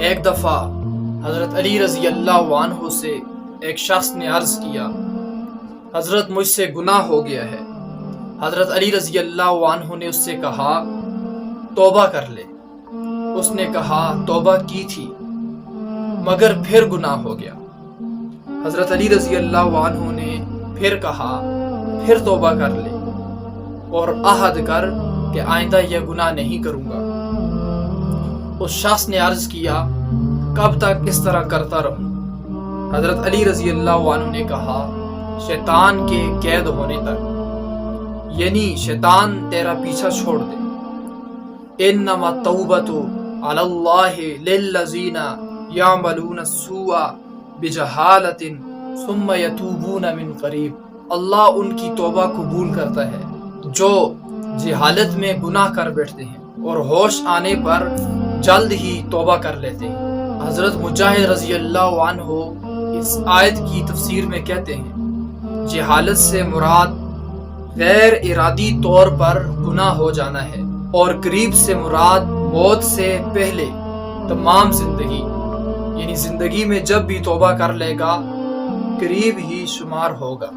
ایک دفعہ حضرت علی رضی اللہ عنہ سے ایک شخص نے عرض کیا، حضرت مجھ سے گناہ ہو گیا ہے۔ حضرت علی رضی اللہ عنہ نے اس سے کہا توبہ کر لے۔ اس نے کہا توبہ کی تھی مگر پھر گناہ ہو گیا۔ حضرت علی رضی اللہ عنہ نے پھر کہا پھر توبہ کر لے اور عہد کر کہ آئندہ یہ گناہ نہیں کروں گا۔ اس شخص نے عرض کیا کب تک اس طرح کرتا رہوں؟ حضرت علی رضی اللہ عنہ نے کہا شیطان کے قید ہونے تک، یعنی شیطان تیرا پیچھا چھوڑ دے۔ انما التوبۃ علی اللہ للذین یعملون السوء بجہالۃ ثم یتوبون من قریب۔ اللہ ان کی توبہ قبول کرتا ہے جو جہالت میں گناہ کر بیٹھتے ہیں اور ہوش آنے پر جلد ہی توبہ کر لیتے ہیں۔ حضرت مجاہد رضی اللہ عنہ اس آیت کی تفسیر میں کہتے ہیں جہالت سے مراد غیر ارادی طور پر گناہ ہو جانا ہے، اور قریب سے مراد موت سے پہلے تمام زندگی، یعنی زندگی میں جب بھی توبہ کر لے گا قریب ہی شمار ہوگا۔